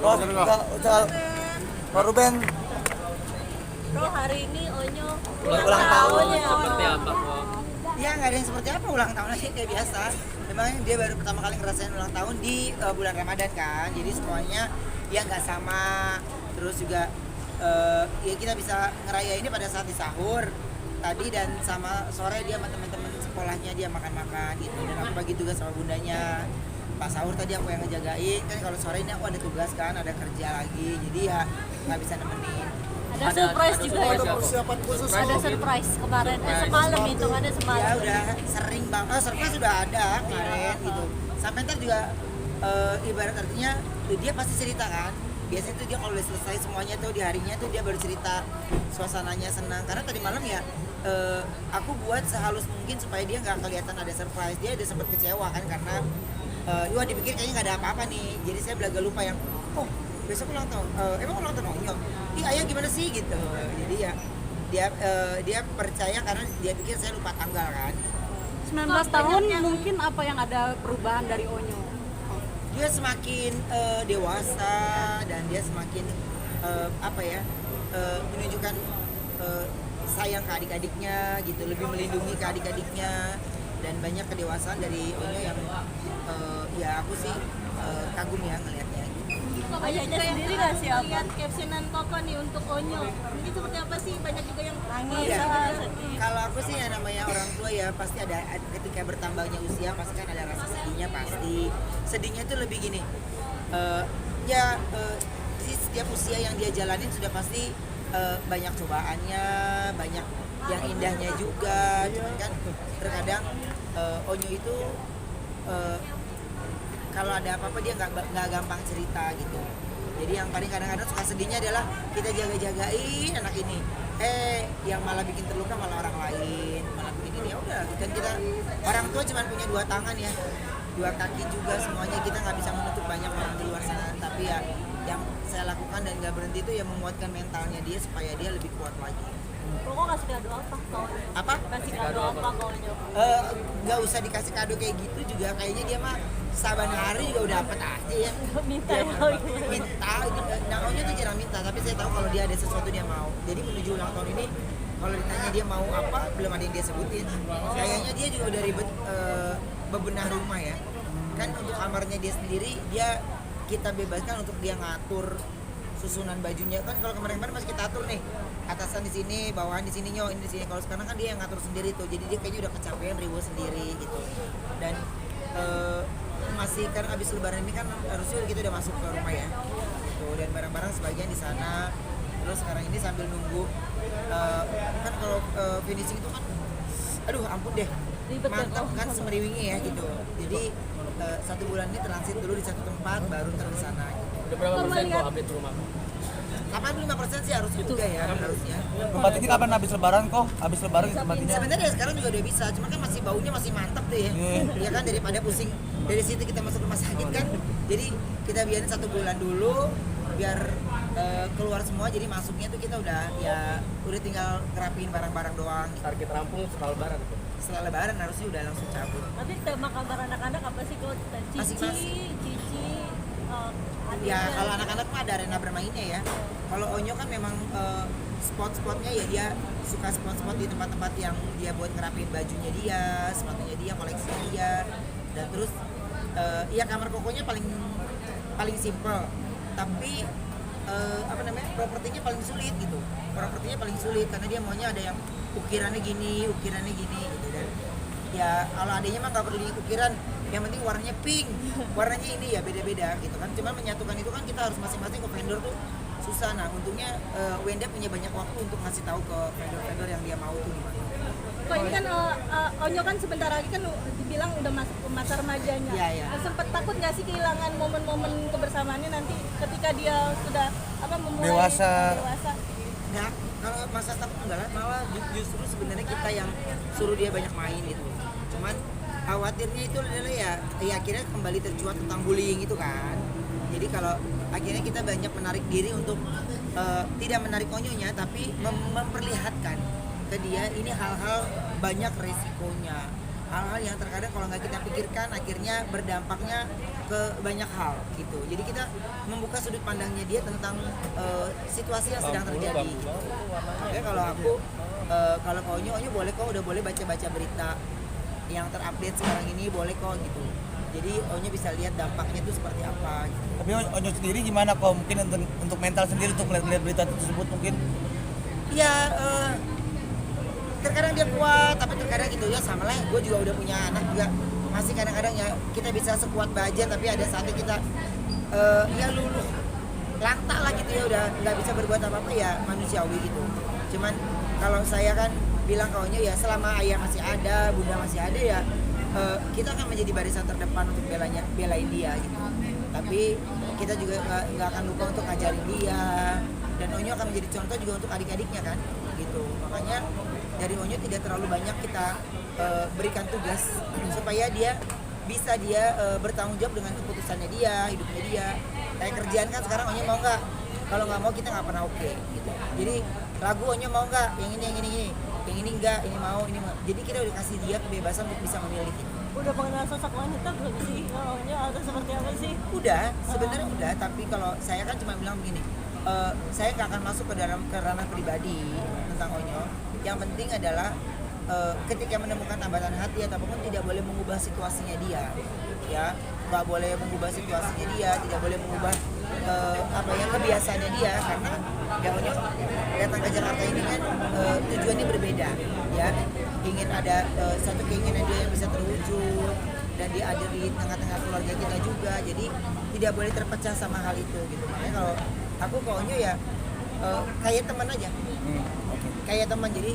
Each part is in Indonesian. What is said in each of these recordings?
Oh, Ruben. Bro, hari ini Onyo Ulang tahun. ya. Seperti apa kok? Ya nggak ada yang seperti apa, ulang tahun aja kayak biasa. Memang dia baru pertama kali ngerasain ulang tahun di bulan Ramadan kan, jadi semuanya dia nggak sama. Terus juga ya kita bisa ngerayainnya pada saat di sahur tadi, dan sama sore dia sama teman-teman sekolahnya dia makan-makan gitu, dan aku bagi tugas sama bundanya. Pas sahur tadi aku yang ngejagain kan, kalau sore ini aku ada tugas kan, ada kerja lagi, jadi ya nggak bisa nemenin. Ada surprise juga ya. Ada persiapan khusus. Ada surprise kemarin. Semalam itu ada semalam. Ya udah sering banget, surprise sudah ada kemarin gitu. Sampai ntar juga ibarat artinya dia pasti cerita kan. Biasanya tuh dia kalau udah selesai semuanya tuh di harinya tuh dia baru cerita, suasananya senang. Karena tadi malam ya aku buat sehalus mungkin supaya dia nggak kelihatan ada surprise. Dia udah sempat kecewa kan karena wah dipikir kayaknya nggak ada apa-apa nih. Jadi saya belaga lupa yang besok ulang tahun. Emang ulang tahun Onyo? Ih ayah gimana sih gitu. Jadi ya dia percaya karena dia pikir saya lupa tanggal kan. 19 tahun mungkin apa yang ada perubahan dari Onyo? Dia semakin dewasa, dan dia semakin menunjukkan sayang ke adik-adiknya gitu, lebih melindungi ke adik-adiknya, dan banyak kedewasaan dari Onyo yang ya aku sih kagum ya ngelihatnya. Ayahnya sendiri nggak sih apa? Lihat captionan Koko nih untuk Onyo. Ini seperti apa sih? Banyak juga yang Nangis Iya. sama sedih. Kalau aku sih ya namanya orang tua ya pasti ada ketika bertambahnya usia pasti kan ada rasa sedihnya pasti. Sedihnya tuh lebih gini, setiap usia yang dia jalanin sudah pasti banyak cobaannya, banyak yang indahnya juga. Cuman kan terkadang Onyo itu kalau ada apa-apa dia nggak gampang cerita gitu. Jadi yang paling kadang-kadang suka sedihnya adalah kita jaga-jagain anak ini, yang malah bikin terluka malah orang lain, malah bikin ini. Ya udah, kan kita orang tua cuma punya dua tangan ya, dua kaki juga, semuanya kita nggak bisa menutup banyak orang di luar sana. Tapi ya yang saya lakukan dan nggak berhenti itu ya menguatkan mentalnya dia supaya dia lebih kuat lagi. Koko kasih kado apa ke Onyo? Apa? Kasih kado apa ke Onyo? Nggak usah dikasih kado kayak gitu juga, kayaknya dia mah saban hari juga udah dapat aja ya. Minta Dia ya. minta Onyo tuh jarang minta, tapi saya tahu kalau dia ada sesuatu dia mau. Jadi menuju ulang tahun ini kalau ditanya dia mau apa, belum ada yang dia sebutin. Kayaknya dia juga udah ribet bebenah rumah ya. Kan untuk kamarnya dia sendiri dia kita bebaskan untuk dia ngatur susunan bajunya. Kan kalau kemarin-kemarin masih kita atur nih, atasan di sini, bawahan di sini, ini di sini. Kalau sekarang kan dia yang ngatur sendiri tuh. Jadi dia kayaknya udah kecapean ribu sendiri gitu. Dan masih kan abis lebaran ini kan harusnya kita udah masuk ke rumah ya gitu, dan barang-barang sebagian di sana. Terus sekarang ini sambil nunggu kan kalau finishing itu kan aduh ampun deh, Ribet ya, mantap kan semeriwingnya ya gitu. Jadi 1 bulan ini transit dulu di satu tempat baru ntar di sana gitu. Udah berapa persen kok update rumah? 85% sih harusnya juga ya, harusnya. Tempat ini kapan habis lebaran kok? Habis lebaran tempat ini. Sebenarnya sekarang juga udah bisa, cuma kan masih baunya masih mantap deh ya. Ya kan, daripada pusing dari situ kita masuk rumah sakit kan. Jadi kita biarin 1 bulan dulu biar keluar semua, jadi masuknya tuh kita udah tinggal ngerapiin barang-barang doang. Target rampung setelah lebaran itu. Setelah lebaran harusnya udah langsung cabut. Tapi tema kabar anak-anak apa sih kok? Masing-masing. Cici, Ya adiknya. kalau anak-anak mah ada arena bermainnya ya. Kalau Onyo kan memang spot-spotnya ya, dia suka spot-spot di tempat-tempat yang dia buat ngerapiin bajunya dia, sepatunya dia, koleksinya dia. Dan terus ya kamar kokonya paling simple, tapi propertinya paling sulit gitu. Propertinya paling sulit karena dia maunya ada yang ukirannya gini gitu. Dan ya kalau adanya mah nggak perlu ukiran, yang penting warnanya pink, warnanya ini ya beda-beda gitu kan. Cuman menyatukan itu kan kita harus masing-masing ke vendor tuh susah. Nah untungnya Wenda punya banyak waktu untuk ngasih tahu ke vendor-vendor yang dia mau tuh gimana. Kok ini kan Onyo kan sebentar lagi kan dibilang udah masuk ke masa remajanya. Iya, iya. Sempet takut nggak sih kehilangan momen-momen kebersamaannya nanti ketika dia sudah memulai Dewasa. Nah, kalau masa takut enggak lah, malah justru sebenarnya kita yang suruh dia banyak main gitu. Cuman khawatirnya itu adalah ya akhirnya kembali tercuat tentang bullying itu kan. Jadi kalau akhirnya kita banyak menarik diri untuk tidak menarik Onyonya, tapi memperlihatkan ke dia ini hal-hal banyak resikonya, hal-hal yang terkadang kalau nggak kita pikirkan akhirnya berdampaknya ke banyak hal gitu. Jadi kita membuka sudut pandangnya dia tentang situasi yang sedang terjadi gitu. Makanya kalau aku kalau Onyo boleh kok, udah boleh baca-baca berita yang terupdate sekarang ini, boleh kok gitu. Jadi Onyo bisa lihat dampaknya itu seperti apa gitu. Tapi Onyo sendiri gimana kok? Mungkin untuk mental sendiri untuk melihat berita tersebut mungkin? Ya terkadang dia kuat, tapi terkadang gitu ya sama lah. Gue juga udah punya anak juga, masih kadang-kadang ya kita bisa sekuat baja, tapi ada saatnya kita ya luluh lantak lah gitu ya, udah nggak bisa berbuat apa-apa, ya manusiawi gitu. Cuman kalau saya kan bilang ke Onyo ya selama ayah masih ada, bunda masih ada ya kita akan menjadi barisan terdepan untuk belain dia gitu. Tapi kita juga nggak akan lupa untuk ngajarin dia, dan Onyo akan menjadi contoh juga untuk adik-adiknya kan gitu. Makanya dari Onyo tidak terlalu banyak kita berikan tugas supaya dia bisa bertanggung jawab dengan keputusannya dia, hidupnya dia. Kayak kerjaan kan sekarang Onyo mau nggak? Kalau nggak mau kita nggak pernah oke gitu. Jadi lagu Onyo mau nggak? Yang ini enggak, ini mau. Jadi kita udah kasih dia kebebasan untuk bisa memilih gitu. Udah mengenal sosok wanita belum sih? Onyo atau seperti apa sih? Udah, sebenarnya udah, tapi kalau saya kan cuma bilang begini, saya nggak akan masuk ke ranah pribadi tentang Onyo. Yang penting adalah ketika menemukan tambatan hati ataupun tidak boleh mengubah situasinya dia, ya nggak boleh mengubah situasinya dia, tidak boleh mengubah kebiasaannya dia, karena ya Onyo datang ke Jakarta ini kan tujuannya berbeda, ya ingin ada satu keinginan dia yang bisa terwujud dan dia ada di tengah-tengah keluarga kita juga, jadi tidak boleh terpecah sama hal itu gitu. Makanya kalau aku ke Onyo ya kayak teman aja, kayak teman, jadi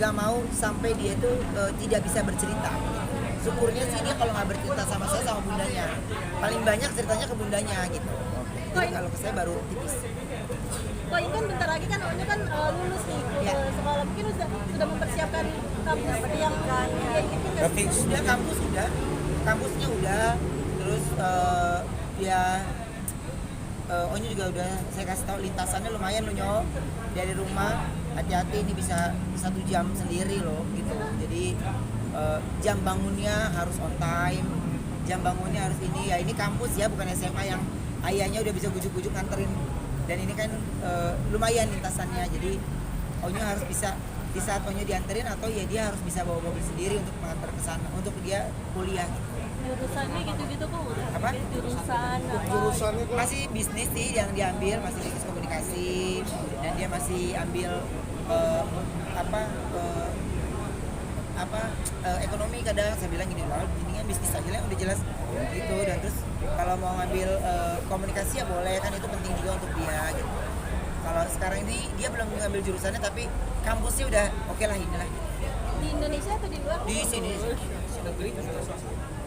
gak mau sampai dia tuh tidak bisa bercerita. Syukurnya sih dia kalau nggak bercerita sama saya sama bundanya, paling banyak ceritanya ke bundanya gitu. Jadi kalau ke saya baru tipis. Kok ini kan bentar lagi kan Onyo kan lulus nih ke Ya. sekolah, mungkin sudah mempersiapkan kampus yang dia inginkan nggak sih? Sudah kampusnya udah, terus Onyo juga udah saya kasih tahu lintasannya lumayan loh Nyo, dari rumah hati-hati ini bisa 1 jam sendiri loh gitu. Jadi jam bangunnya harus on time, jam bangunnya harus ini ya, ini kampus ya bukan SMA yang ayahnya udah bisa gujuk-gujuk nganterin, dan ini kan lumayan lintasannya, jadi Onyo harus bisa di saat Onyo dianterin atau ya dia harus bisa bawa mobil sendiri untuk mengantar ke sana untuk dia kuliah. Jurusannya gitu-gitu kok udah. Apa? Jurusan apa? Masih bisnis sih yang diambil, masih bisnis komunikasi, dan dia masih ambil ekonomi. Kadang saya bilang gini loh, ini kan bisnis aja lah udah jelas gitu, dan terus kalau mau ngambil komunikasi ya boleh kan, itu penting juga untuk dia gitu. Kalau sekarang ini dia belum ngambil jurusannya, tapi kampusnya udah oke lah inilah. Di Indonesia atau di luar? Di sini.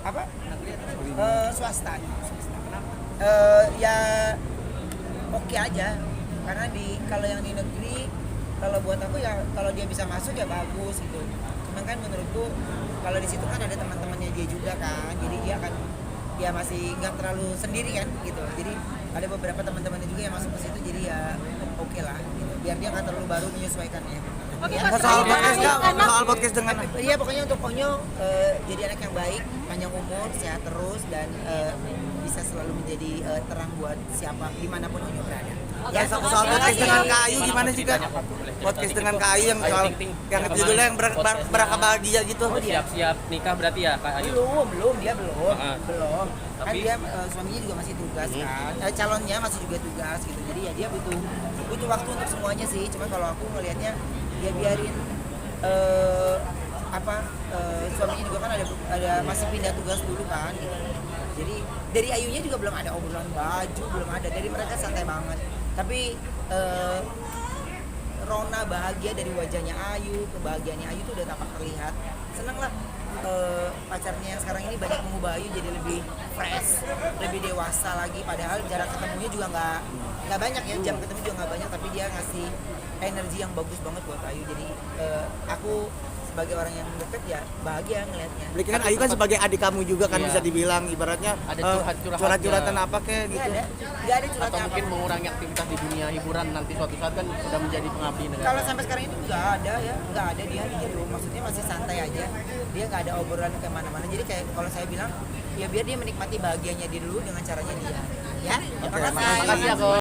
Apa? Swasta. Ya oke aja, karena kalau yang di negeri, kalau buat aku ya kalau dia bisa masuk ya bagus gitu. Cuman kan menurutku kalau di situ kan ada teman-temannya dia juga kan, jadi dia masih nggak terlalu sendiri kan gitu. Jadi ada beberapa teman-temannya juga yang masuk ke situ, jadi ya oke lah gitu. Biar dia nggak terlalu baru menyesuaikannya. Oke, Ya. Mas. Soal podcast dengan Iya, pokoknya untuk Onyo jadi anak yang baik, panjang umur, sehat terus, dan bisa selalu menjadi terang buat siapa dimanapun Onyo berada. ya soal podcast dengan Kak Ayu gimana sih Kak? Podcast dengan Kak Ayu yang soal yang judulnya yang berbahagia gitu. Siap-siap nikah berarti ya Kak Ayu? Belum, dia belum. Belum. Kan Tapi- dia suaminya juga masih tugas kan. Calonnya masih juga tugas gitu. Jadi ya dia butuh waktu untuk semuanya sih. Cuma kalau aku ngelihatnya dia biarin suaminya juga kan ada masih pindah tugas dulu kan gitu. Jadi dari Ayunya juga belum ada obrolan baju, belum ada. Dari mereka santai banget. Tapi Rona bahagia dari wajahnya Ayu, kebahagiaannya Ayu tuh udah tampak terlihat. Seneng lah pacarnya yang sekarang ini banyak mengubah Ayu jadi lebih fresh, lebih dewasa lagi. Padahal jarak ketemunya juga nggak banyak ya, jam ketemu juga nggak banyak, tapi dia ngasih energi yang bagus banget buat Ayu. Jadi aku sebagai orang yang dekat ya bahagia ngelihatnya. Beli kan Ayu kan sebagai adik kamu juga kan Iya. bisa dibilang ibaratnya Ada curhat-curhatnya. curhat-curhatan apa kayak Nggak gitu. ada Atau curhatnya apa. mungkin mengurangi aktivitas di dunia hiburan nanti suatu saat kan sudah menjadi pengabdi negara. Kalau sampai sekarang ini nggak ada ya, nggak ada dia gitu. Maksudnya masih santai aja. Dia nggak ada obrolan kemana-mana. Jadi kayak kalau saya bilang ya biar dia menikmati bahagianya dia dulu dengan caranya dia. Ya, terima kasih. Makasih ya, Ko.